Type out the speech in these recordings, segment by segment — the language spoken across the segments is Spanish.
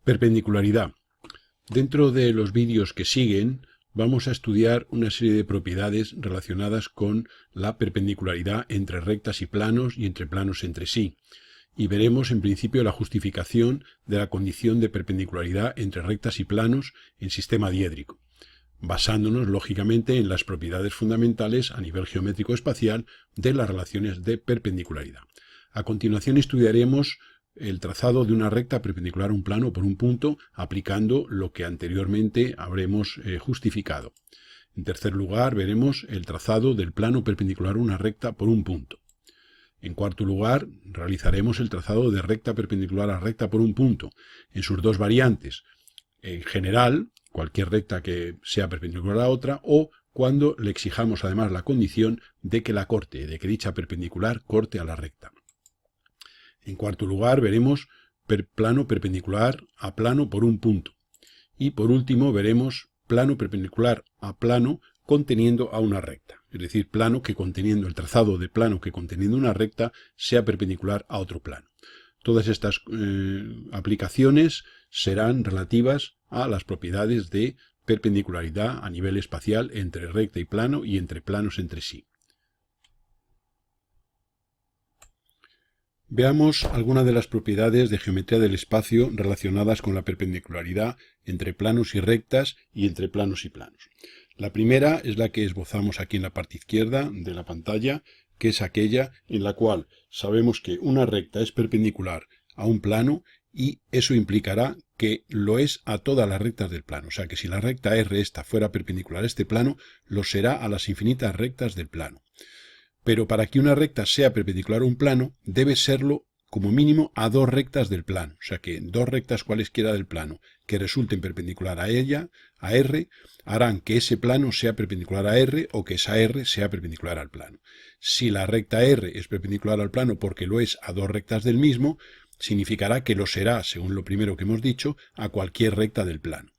Perpendicularidad. Dentro de los vídeos que siguen vamos a estudiar una serie de propiedades relacionadas con la perpendicularidad entre rectas y planos y entre planos entre sí. Y veremos en principio la justificación de la condición de perpendicularidad entre rectas y planos en sistema diédrico, basándonos lógicamente en las propiedades fundamentales a nivel geométrico espacial de las relaciones de perpendicularidad. A continuación estudiaremos el trazado de una recta perpendicular a un plano por un punto, aplicando lo que anteriormente habremos justificado. En tercer lugar, veremos el trazado del plano perpendicular a una recta por un punto. En cuarto lugar, realizaremos el trazado de recta perpendicular a recta por un punto, en sus dos variantes. En general, cualquier recta que sea perpendicular a otra, o cuando le exijamos además la condición de que la corte, de que dicha perpendicular corte a la recta. En cuarto lugar, veremos plano perpendicular a plano por un punto. Y por último, veremos plano perpendicular a plano conteniendo a una recta. Es decir, plano que conteniendo el trazado de plano que conteniendo una recta sea perpendicular a otro plano. Todas estas aplicaciones serán relativas a las propiedades de perpendicularidad a nivel espacial entre recta y plano y entre planos entre sí. Veamos algunas de las propiedades de geometría del espacio relacionadas con la perpendicularidad entre planos y rectas y entre planos y planos. La primera es la que esbozamos aquí en la parte izquierda de la pantalla, que es aquella en la cual sabemos que una recta es perpendicular a un plano y eso implicará que lo es a todas las rectas del plano. O sea que si la recta R esta fuera perpendicular a este plano, lo será a las infinitas rectas del plano. Pero para que una recta sea perpendicular a un plano, debe serlo como mínimo a dos rectas del plano. O sea que dos rectas cualesquiera del plano que resulten perpendicular a ella, a R, harán que ese plano sea perpendicular a R o que esa R sea perpendicular al plano. Si la recta R es perpendicular al plano porque lo es a dos rectas del mismo, significará que lo será, según lo primero que hemos dicho, a cualquier recta del plano.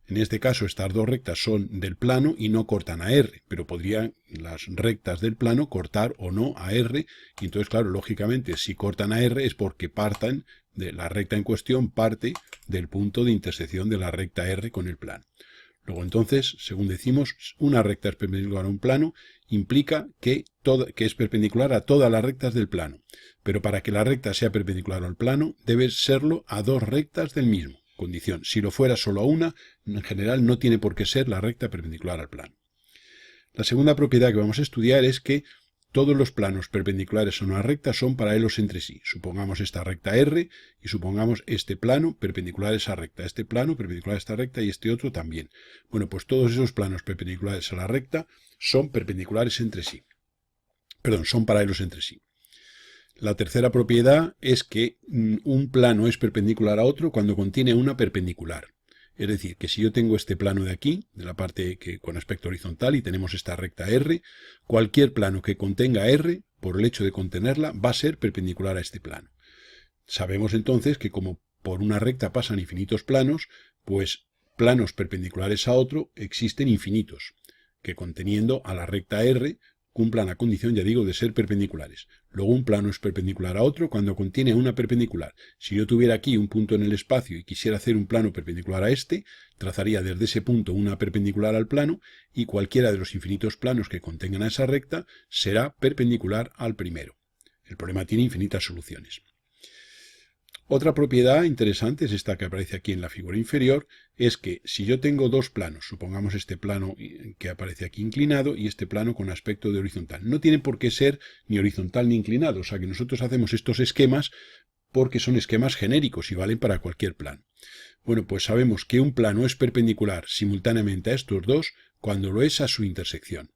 En este caso, estas dos rectas son del plano y no cortan a R, pero podrían las rectas del plano cortar o no a R, y entonces, claro, lógicamente, si cortan a R es porque partan de la recta en cuestión, parte del punto de intersección de la recta R con el plano. Luego, entonces, según decimos, una recta es perpendicular a un plano, implica que es perpendicular a todas las rectas del plano, pero para que la recta sea perpendicular al plano, debe serlo a dos rectas del mismo. Condición. Si lo fuera solo a una, en general no tiene por qué ser la recta perpendicular al plano. La segunda propiedad que vamos a estudiar es que todos los planos perpendiculares a una recta son paralelos entre sí. Supongamos esta recta R y supongamos este plano perpendicular a esa recta, este plano perpendicular a esta recta y este otro también. Bueno, pues todos esos planos perpendiculares a la recta son perpendiculares entre sí. Perdón, son paralelos entre sí. La tercera propiedad es que un plano es perpendicular a otro cuando contiene una perpendicular. Es decir, que si yo tengo este plano de aquí, de la parte que con aspecto horizontal, y tenemos esta recta R, cualquier plano que contenga R, por el hecho de contenerla, va a ser perpendicular a este plano. Sabemos entonces que como por una recta pasan infinitos planos, pues planos perpendiculares a otro existen infinitos, que conteniendo a la recta R, cumplan la condición, ya digo, de ser perpendiculares. Luego un plano es perpendicular a otro cuando contiene una perpendicular. Si yo tuviera aquí un punto en el espacio y quisiera hacer un plano perpendicular a este, trazaría desde ese punto una perpendicular al plano y cualquiera de los infinitos planos que contengan a esa recta será perpendicular al primero. El problema tiene infinitas soluciones. Otra propiedad interesante es esta que aparece aquí en la figura inferior, es que si yo tengo dos planos, supongamos este plano que aparece aquí inclinado y este plano con aspecto de horizontal, no tiene por qué ser ni horizontal ni inclinado, o sea que nosotros hacemos estos esquemas porque son esquemas genéricos y valen para cualquier plano. Bueno, pues sabemos que un plano es perpendicular simultáneamente a estos dos cuando lo es a su intersección.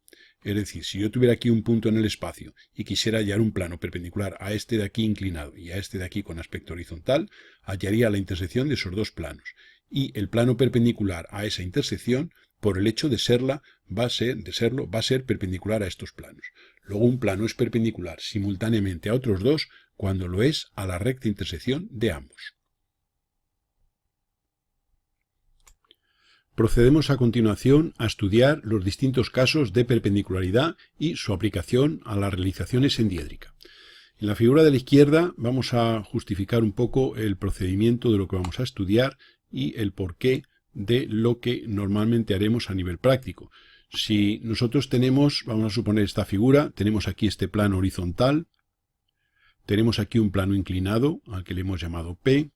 Es decir, si yo tuviera aquí un punto en el espacio y quisiera hallar un plano perpendicular a este de aquí inclinado y a este de aquí con aspecto horizontal, hallaría la intersección de esos dos planos. Y el plano perpendicular a esa intersección, por el hecho de serlo, va a ser perpendicular a estos planos. Luego un plano es perpendicular simultáneamente a otros dos cuando lo es a la recta intersección de ambos. Procedemos a continuación a estudiar los distintos casos de perpendicularidad y su aplicación a las realizaciones en diédrica. En la figura de la izquierda vamos a justificar un poco el procedimiento de lo que vamos a estudiar y el porqué de lo que normalmente haremos a nivel práctico. Si nosotros tenemos, vamos a suponer esta figura, tenemos aquí este plano horizontal, tenemos aquí un plano inclinado, al que le hemos llamado P,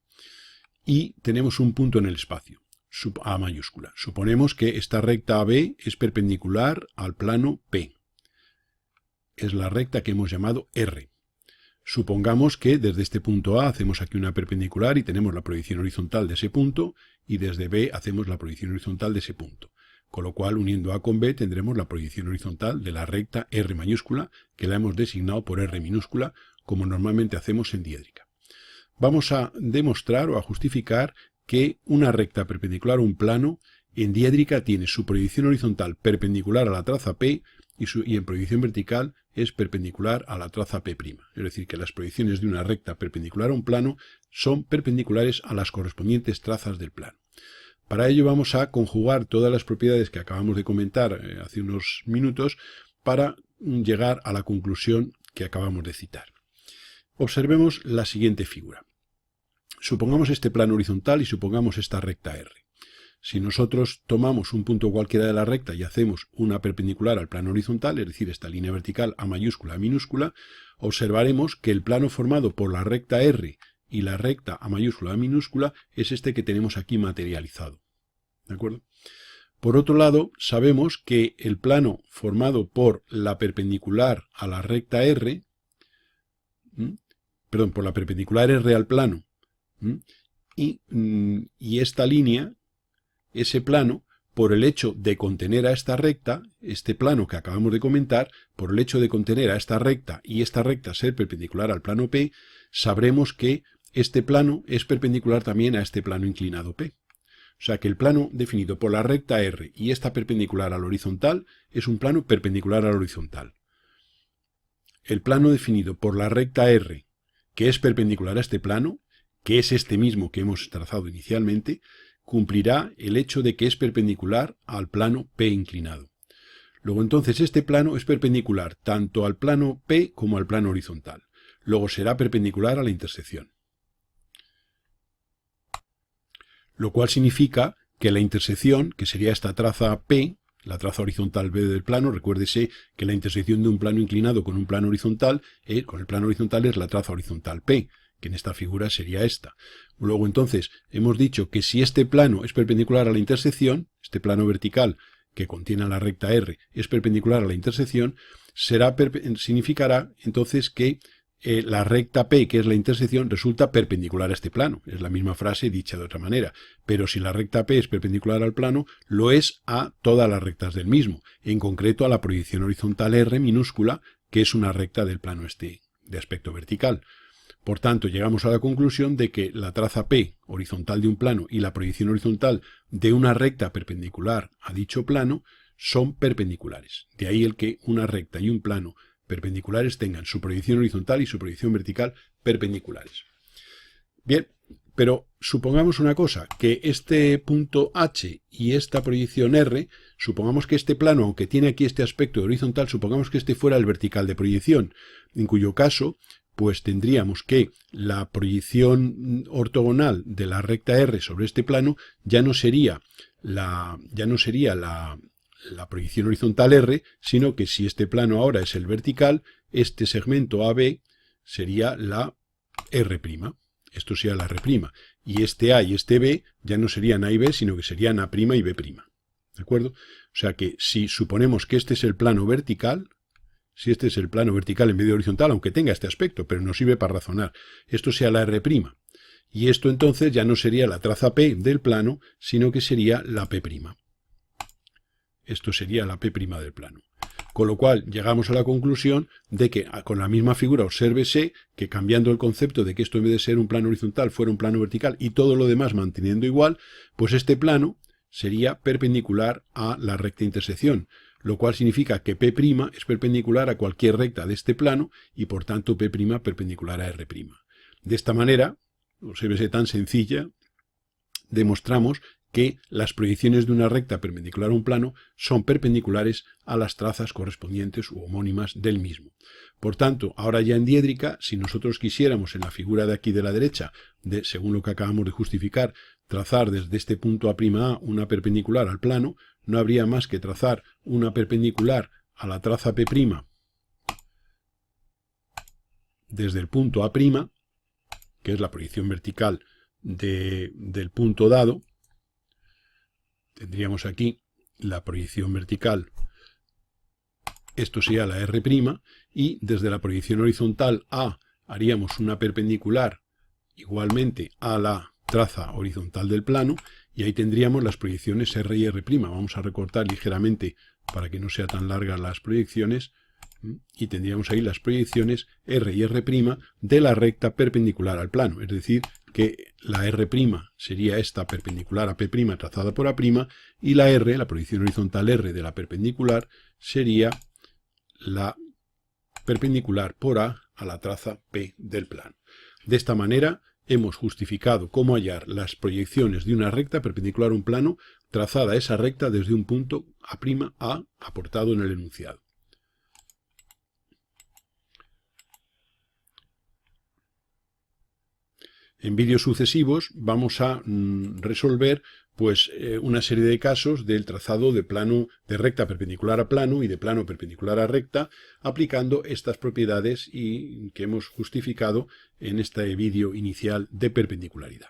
y tenemos un punto en el espacio, A mayúscula. Suponemos que esta recta AB es perpendicular al plano P. Es la recta que hemos llamado R. Supongamos que desde este punto A hacemos aquí una perpendicular y tenemos la proyección horizontal de ese punto, y desde B hacemos la proyección horizontal de ese punto. Con lo cual, uniendo A con B, tendremos la proyección horizontal de la recta R mayúscula, que la hemos designado por R minúscula, como normalmente hacemos en diédrica. Vamos a demostrar o a justificar que una recta perpendicular a un plano en diédrica tiene su proyección horizontal perpendicular a la traza P y en proyección vertical es perpendicular a la traza P'. Es decir, que las proyecciones de una recta perpendicular a un plano son perpendiculares a las correspondientes trazas del plano. Para ello vamos a conjugar todas las propiedades que acabamos de comentar hace unos minutos para llegar a la conclusión que acabamos de citar. Observemos la siguiente figura. Supongamos este plano horizontal y supongamos esta recta R. Si nosotros tomamos un punto cualquiera de la recta y hacemos una perpendicular al plano horizontal, es decir, esta línea vertical A mayúscula, A minúscula, observaremos que el plano formado por la recta R y la recta A mayúscula, A minúscula, es este que tenemos aquí materializado. ¿De acuerdo? Por otro lado, sabemos que el plano formado por la perpendicular a la recta R, por la perpendicular R al plano, y esta línea, ese plano, por el hecho de contener a esta recta, este plano que acabamos de comentar, por el hecho de contener a esta recta y esta recta ser perpendicular al plano P, sabremos que este plano es perpendicular también a este plano inclinado P. O sea que el plano definido por la recta R y esta perpendicular al horizontal es un plano perpendicular al horizontal. El plano definido por la recta R, que es perpendicular a este plano, que es este mismo que hemos trazado inicialmente, cumplirá el hecho de que es perpendicular al plano P inclinado. Luego entonces este plano es perpendicular tanto al plano P como al plano horizontal. Luego será perpendicular a la intersección. Lo cual significa que la intersección, que sería esta traza P, la traza horizontal B del plano, recuérdese que la intersección de un plano inclinado con un plano horizontal, con el plano horizontal es la traza horizontal P, que en esta figura sería esta. Luego entonces hemos dicho que si este plano es perpendicular a la intersección, este plano vertical que contiene a la recta R es perpendicular a la intersección, significará entonces que la recta P, que es la intersección, resulta perpendicular a este plano. Es la misma frase dicha de otra manera. Pero si la recta P es perpendicular al plano, lo es a todas las rectas del mismo, en concreto a la proyección horizontal R minúscula, que es una recta del plano este de aspecto vertical. Por tanto, llegamos a la conclusión de que la traza P horizontal de un plano y la proyección horizontal de una recta perpendicular a dicho plano son perpendiculares. De ahí el que una recta y un plano perpendiculares tengan su proyección horizontal y su proyección vertical perpendiculares. Bien, pero supongamos una cosa, que este punto H y esta proyección R, supongamos que este plano, aunque tiene aquí este aspecto de horizontal, supongamos que este fuera el vertical de proyección, en cuyo caso pues tendríamos que la proyección ortogonal de la recta R sobre este plano ya no sería la proyección horizontal R, sino que si este plano ahora es el vertical, este segmento AB sería la R'. Esto sería la R'. Y este A y este B ya no serían A y B, sino que serían A' y B'. ¿De acuerdo? O sea que si suponemos que este es el plano vertical, si este es el plano vertical en vez de horizontal, aunque tenga este aspecto, pero nos sirve para razonar, esto sea la R'. Y esto entonces ya no sería la traza P del plano, sino que sería la P'. Esto sería la P' del plano. Con lo cual llegamos a la conclusión de que con la misma figura obsérvese que cambiando el concepto de que esto en vez de ser un plano horizontal fuera un plano vertical y todo lo demás manteniendo igual, pues este plano sería perpendicular a la recta intersección, lo cual significa que P' es perpendicular a cualquier recta de este plano y por tanto P' perpendicular a R'. De esta manera, obsérvese tan sencilla, demostramos que las proyecciones de una recta perpendicular a un plano son perpendiculares a las trazas correspondientes u homónimas del mismo. Por tanto, ahora ya en diédrica, si nosotros quisiéramos en la figura de aquí de la derecha, según lo que acabamos de justificar, trazar desde este punto A' una perpendicular al plano, no habría más que trazar una perpendicular a la traza P' desde el punto A', que es la proyección vertical del punto dado. Tendríamos aquí la proyección vertical, esto sería la R', y desde la proyección horizontal A haríamos una perpendicular igualmente a la traza horizontal del plano, y ahí tendríamos las proyecciones R y R'. Vamos a recortar ligeramente para que no sean tan largas las proyecciones, y tendríamos ahí las proyecciones R y R' de la recta perpendicular al plano, es decir, que la R' sería esta perpendicular a P' trazada por A', y la R, la proyección horizontal R de la perpendicular, sería la perpendicular por A la traza P del plano. De esta manera hemos justificado cómo hallar las proyecciones de una recta perpendicular a un plano, trazada esa recta desde un punto A' aportado en el enunciado. En vídeos sucesivos vamos a resolver una serie de casos del trazado de recta perpendicular a plano y de plano perpendicular a recta, aplicando estas propiedades que hemos justificado en este vídeo inicial de perpendicularidad.